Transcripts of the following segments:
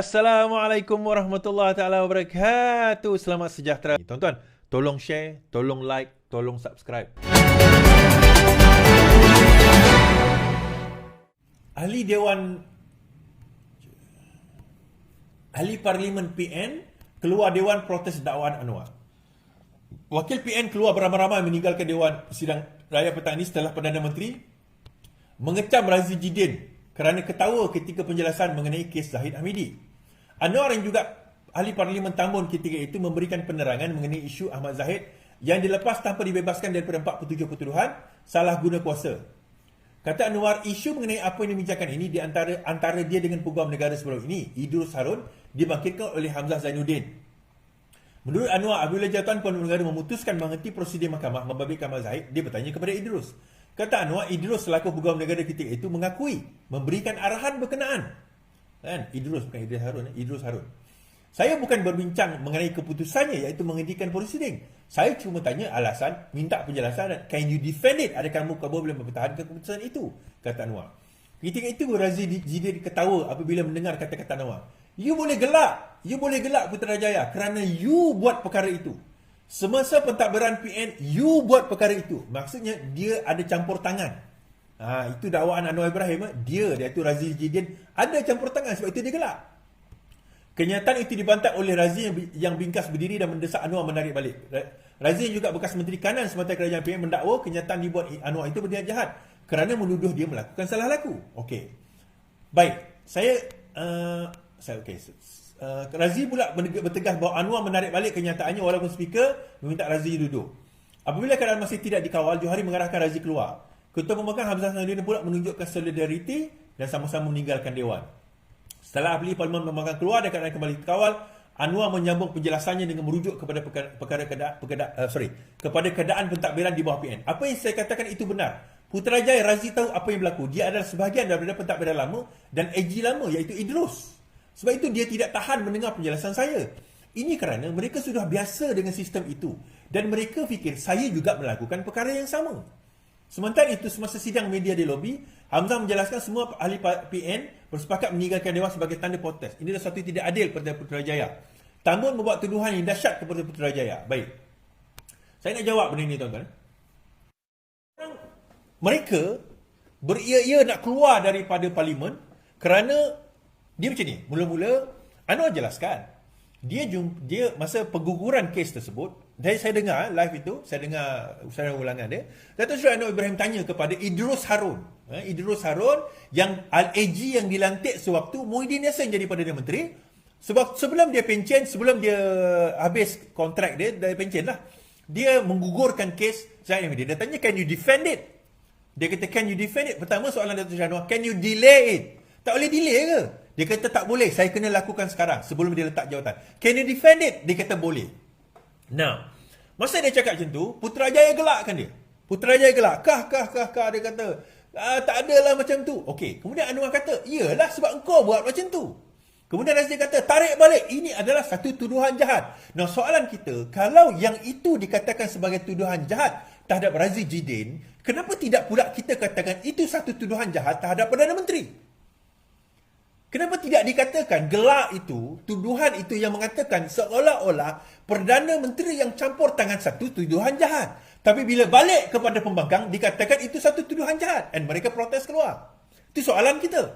Assalamualaikum warahmatullahi taala wabarakatuh. Selamat sejahtera. Tuan-tuan, tolong share, tolong like, tolong subscribe. Ahli Dewan Ahli Parlimen PN keluar Dewan protes dakwaan Anwar. Wakil PN keluar beramai-ramai meninggalkan Dewan Sidang Raya petang ini setelah Perdana Menteri mengecam Razi Jidin kerana ketawa ketika penjelasan mengenai kes Zahid Hamidi. Anwar yang juga ahli Parlimen Tambun ketika itu memberikan penerangan mengenai isu Ahmad Zahid yang dilepas tanpa dibebaskan daripada 47 tuduhan salah guna kuasa. Kata Anwar, isu mengenai apa yang dibicarakan ini di antara dia dengan peguam negara sebelum ini, Idrus Harun, dibangkitkan oleh Hamzah Zainuddin. Menurut Anwar, apabila Jawatan Peguam Negara memutuskan menghenti prosedur mahkamah membabitkan Ahmad Zahid, dia bertanya kepada Idrus. Kata Anwar, Idrus selaku peguam negara ketika itu mengakui, memberikan arahan berkenaan. Kan? Idrus bukan Idris Harun, Idrus Harun. Saya bukan berbincang mengenai keputusannya iaitu menghentikan prosedur. Saya cuma tanya alasan, minta penjelasan, can you defend it? Adakah kamu boleh mempertahankan keputusan itu? Kata Anwar. Ketika itu Razi Jidin ketawa apabila mendengar kata-kata Anwar. You boleh gelak Putrajaya kerana you buat perkara itu. Semasa pentadbiran PN, you buat perkara itu. Maksudnya dia ada campur tangan. Itu dakwaan Anwar Ibrahim. Dia iaitu Razi Jidin ada campur tangan sebab itu dia gelak. Kenyataan itu dibantah oleh Razi yang bingkas berdiri dan mendesak Anwar menarik balik. Razi yang juga bekas Menteri Kanan Semata Kerajaan PN mendakwa kenyataan dibuat Anwar itu berniat jahat kerana menuduh dia melakukan salah laku. Okey. Baik, Razi pula bertegas bahawa Anwar menarik balik kenyataannya walaupun speaker meminta Razi duduk. Apabila keadaan masih tidak dikawal, Johari mengarahkan Razi keluar. Ketua Pembangkang Hamzah Zainuddin pula menunjukkan solidariti dan sama-sama meninggalkan Dewan. Setelah ahli Parlimen Pembangkang keluar dan keadaan kembali dikawal, Anwar menyambung penjelasannya dengan merujuk kepada kepada keadaan pentadbiran di bawah PN. Apa yang saya katakan itu benar. Putrajaya Razi tahu apa yang berlaku. Dia adalah sebahagian daripada pentadbiran lama dan AG lama iaitu Idrus. Sebab itu dia tidak tahan mendengar penjelasan saya. Ini kerana mereka sudah biasa dengan sistem itu dan mereka fikir saya juga melakukan perkara yang sama. Sementara itu, semasa sidang media di lobi, Hamzah menjelaskan semua ahli PN bersepakat meninggalkan Dewan sebagai tanda protes. Ini adalah satu tidak adil kepada Putrajaya. Tambun membuat tuduhan yang dahsyat kepada Putrajaya. Baik. Saya nak jawab benda ini, tuan-tuan. Mereka beria-ia nak keluar daripada Parlimen kerana dia macam ni. Mula-mula, Anwar jelaskan. Dia masa pengguguran kes tersebut, dari saya dengar live itu, saya dengar usahawan ulangan dia, Datuk Seri Anwar Ibrahim tanya kepada Idrus Harun. Idrus Harun yang AG yang dilantik sewaktu Muhyiddin Yassin jadi Perdana Menteri. Sebab sebelum dia pencen, sebelum dia habis kontrak dia, dari pencen lah, dia menggugurkan kes Zahid Hamidi. Dia tanya, can you defend it? Dia kata, can you defend it? Pertama soalan Datuk Seri Anwar, can you delay it? Tak boleh delay ke? Dia kata tak boleh, saya kena lakukan sekarang sebelum dia letak jawatan. Can you defend it? Dia kata boleh. Now, masa dia cakap macam tu, Putrajaya gelakkan dia. Putrajaya gelak. Kah, dia kata, tak adalah macam tu. Okey, kemudian Anwar kata, iyalah sebab engkau buat macam tu. Kemudian Razi kata, tarik balik. Ini adalah satu tuduhan jahat. Nah, soalan kita, kalau yang itu dikatakan sebagai tuduhan jahat terhadap Razi Jidin, kenapa tidak pula kita katakan itu satu tuduhan jahat terhadap Perdana Menteri? Kenapa tidak dikatakan gelak itu, tuduhan itu yang mengatakan seolah-olah Perdana Menteri yang campur tangan satu tuduhan jahat. Tapi bila balik kepada pembangkang, dikatakan itu satu tuduhan jahat. Dan mereka protes keluar. Itu soalan kita.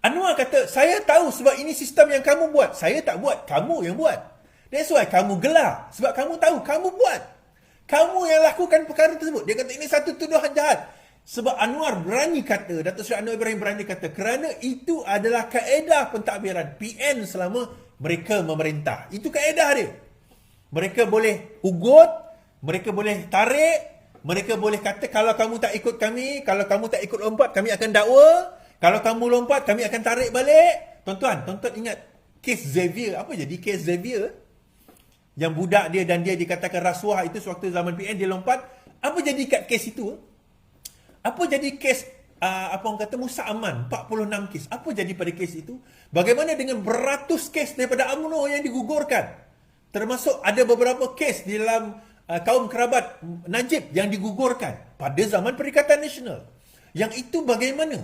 Anwar kata, saya tahu sebab ini sistem yang kamu buat. Saya tak buat, kamu yang buat. That's why kamu gelak. Sebab kamu tahu, kamu buat. Kamu yang lakukan perkara tersebut. Dia kata ini satu tuduhan jahat. Sebab Anwar berani kata, Datuk Seri Anwar Ibrahim berani kata, kerana itu adalah kaedah pentadbiran PN selama mereka memerintah. Itu kaedah dia. Mereka boleh ugut, mereka boleh tarik, mereka boleh kata kalau kamu tak ikut kami, kalau kamu tak ikut lompat, kami akan dakwa. Kalau kamu lompat, kami akan tarik balik. Tuan-tuan ingat kes Xavier. Apa jadi kes Xavier? Yang budak dia dan dia dikatakan rasuah itu sewaktu zaman PN dia lompat. Apa jadi kat kes itu? Apa jadi kes orang kata Musa Aman 46 kes? Apa jadi pada kes itu? Bagaimana dengan beratus kes daripada UMNO yang digugurkan? Termasuk ada beberapa kes di dalam kaum kerabat Najib yang digugurkan pada zaman Perikatan Nasional. Yang itu bagaimana?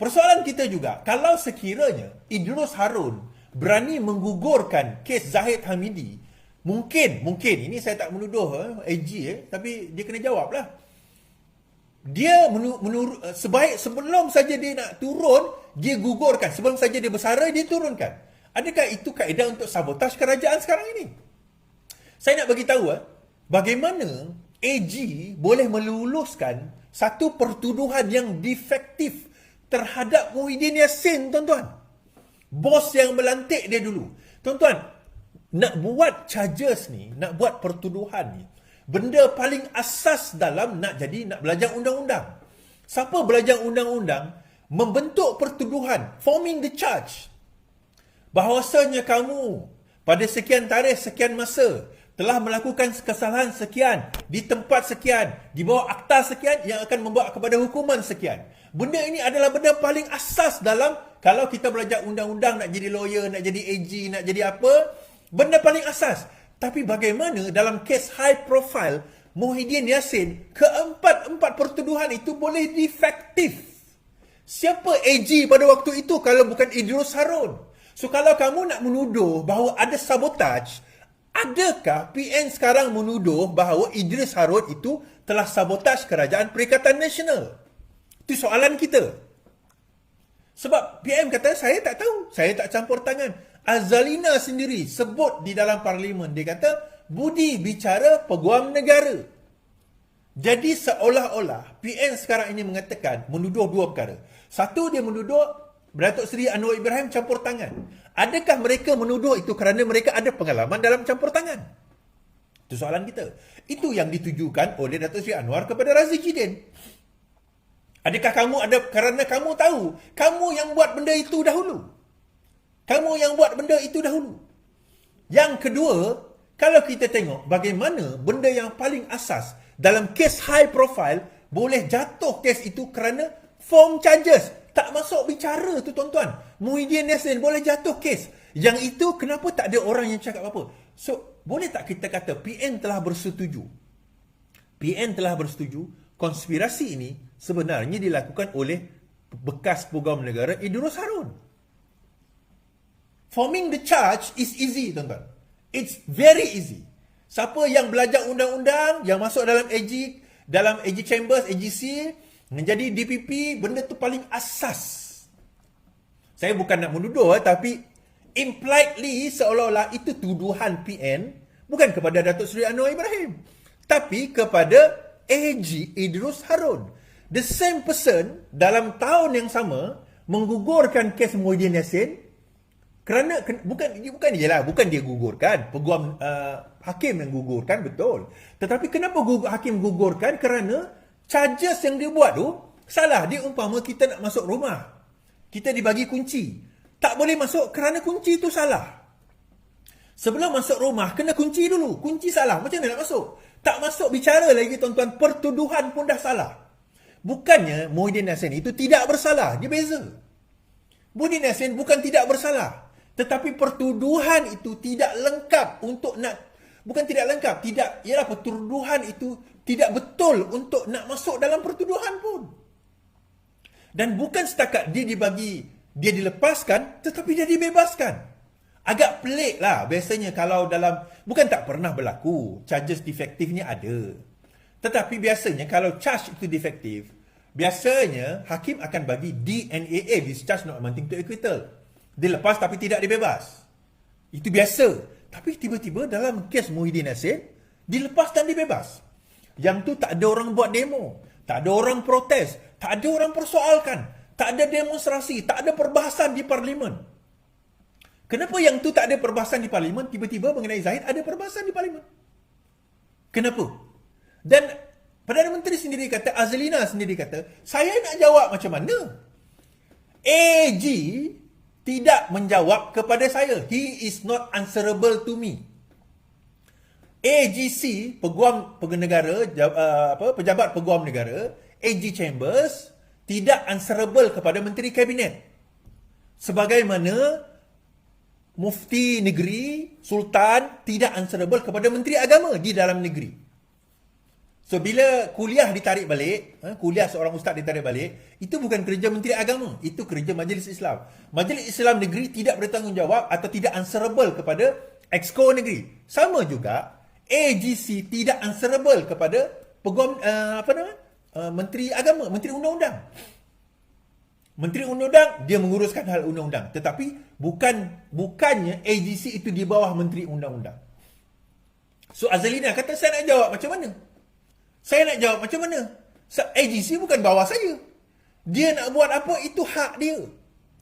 Persoalan kita juga, kalau sekiranya Idrus Harun berani menggugurkan kes Zahid Hamidi, mungkin, ini saya tak menuduh AG, tapi dia kena jawab lah. Dia sebelum saja dia nak turun, dia gugurkan. Sebelum saja dia bersara, dia turunkan. Adakah itu kaedah untuk sabotaj kerajaan sekarang ini? Saya nak bagi tahu bagaimana AG boleh meluluskan satu pertuduhan yang defektif terhadap Muhyiddin Yassin, tuan-tuan. Bos yang melantik dia dulu. Tuan-tuan, nak buat charges ni, nak buat pertuduhan ni, benda paling asas dalam nak belajar undang-undang. Siapa belajar undang-undang, membentuk pertuduhan, forming the charge, bahawasanya kamu pada sekian tarikh, sekian masa telah melakukan kesalahan sekian, di tempat sekian, di bawah akta sekian yang akan membawa kepada hukuman sekian. Benda ini adalah benda paling asas dalam, kalau kita belajar undang-undang, nak jadi lawyer, nak jadi AG, nak jadi apa, benda paling asas. Tapi bagaimana dalam kes high profile Muhyiddin Yassin, keempat-empat pertuduhan itu boleh defektif? Siapa AG pada waktu itu kalau bukan Idrus Harun? So kalau kamu nak menuduh bahawa ada sabotaj, adakah PN sekarang menuduh bahawa Idris Harun itu telah sabotaj Kerajaan Perikatan Nasional? Itu soalan kita. Sebab PM kata, saya tak tahu, saya tak campur tangan. Azalina sendiri sebut di dalam parlimen, dia kata, budi bicara peguam negara. Jadi seolah-olah PN sekarang ini mengatakan, menuduh dua perkara. Satu, dia menuduh Datuk Seri Anwar Ibrahim campur tangan. Adakah mereka menuduh itu kerana mereka ada pengalaman dalam campur tangan? Itu soalan kita. Itu yang ditujukan oleh Datuk Seri Anwar kepada Razi Jidin. Adakah kamu ada kerana kamu tahu, kamu yang buat benda itu dahulu? Kamu yang buat benda itu dahulu. Yang kedua, kalau kita tengok bagaimana benda yang paling asas dalam kes high profile boleh jatuh kes itu kerana form charges. Tak masuk bicara tu, tuan-tuan. Muhyiddin Yassin boleh jatuh kes. Yang itu kenapa tak ada orang yang cakap apa? So, boleh tak kita kata PN telah bersetuju? PN telah bersetuju konspirasi ini sebenarnya dilakukan oleh bekas peguam negara Idrus Harun. Forming the charge is easy, tuan-tuan. It's very easy. Siapa yang belajar undang-undang, yang masuk dalam AG Chambers, AGC, menjadi DPP, benda tu paling asas. Saya bukan nak menuduh, tapi impliedly seolah-olah itu tuduhan PN, bukan kepada Datuk Seri Anwar Ibrahim, tapi kepada AG Idrus Harun. The same person dalam tahun yang sama menggugurkan kes Muhyiddin Yassin kerana bukan dia gugurkan, peguam hakim yang gugurkan, betul. Tetapi kenapa hakim gugurkan? Kerana charges yang dia buat tu salah. Dia umpama kita nak masuk rumah, kita dibagi kunci, tak boleh masuk kerana kunci tu salah. Sebelum masuk rumah kena kunci dulu, kunci salah, macam mana nak masuk? Tak masuk bicara lagi, tuan-tuan, pertuduhan pun dah salah. Bukannya Muhyiddin Yassin itu tidak bersalah, dia beza. Muhyiddin Yassin bukan tidak bersalah, tetapi pertuduhan itu tidak lengkap untuk nak, bukan tidak lengkap, tidak, ialah pertuduhan itu tidak betul untuk nak masuk dalam pertuduhan pun. Dan bukan setakat dia dilepaskan, tetapi dia dibebaskan. Agak pelik lah biasanya kalau dalam, bukan tak pernah berlaku, charges defektif ni ada. Tetapi biasanya kalau charge itu defektif, biasanya hakim akan bagi DNAA, discharge not amounting to acquittal. Dilepas tapi tidak dibebas. Itu biasa. Tapi tiba-tiba dalam kes Muhyiddin Yassin, dilepas dan dibebas. Yang tu tak ada orang buat demo, tak ada orang protes, tak ada orang persoalkan, tak ada demonstrasi, tak ada perbahasan di parlimen. Kenapa yang tu tak ada perbahasan di parlimen, tiba-tiba mengenai Zahid ada perbahasan di parlimen? Kenapa? Dan Perdana Menteri sendiri kata, Azalina sendiri kata, saya nak jawab macam mana? AG tidak menjawab kepada saya. He is not answerable to me. AGC, pejabat peguam negara, AG Chambers, tidak answerable kepada Menteri Kabinet. Sebagaimana Mufti Negeri, Sultan, tidak answerable kepada Menteri Agama di dalam negeri. So bila kuliah ditarik balik, kuliah seorang ustaz ditarik balik, itu bukan kerja Menteri Agama, itu kerja Majlis Islam. Majlis Islam Negeri tidak bertanggungjawab atau tidak answerable kepada Exco Negeri. Sama juga AGC tidak answerable kepada Peguam Menteri Agama, Menteri Undang-Undang. Menteri Undang-Undang dia menguruskan hal undang-undang, tetapi bukannya AGC itu di bawah Menteri Undang-Undang. So Azalina kata saya nak jawab macam mana? Saya nak jawab macam mana? AGC bukan bawah saya. Dia nak buat apa, itu hak dia.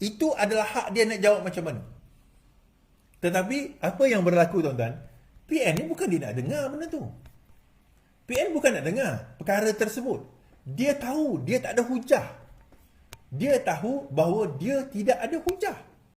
Itu adalah hak dia nak jawab macam mana. Tetapi, apa yang berlaku tuan-tuan? PN ni bukan dia nak dengar benda tu. PN bukan nak dengar perkara tersebut. Dia tahu, dia tak ada hujah. Dia tahu bahawa dia tidak ada hujah.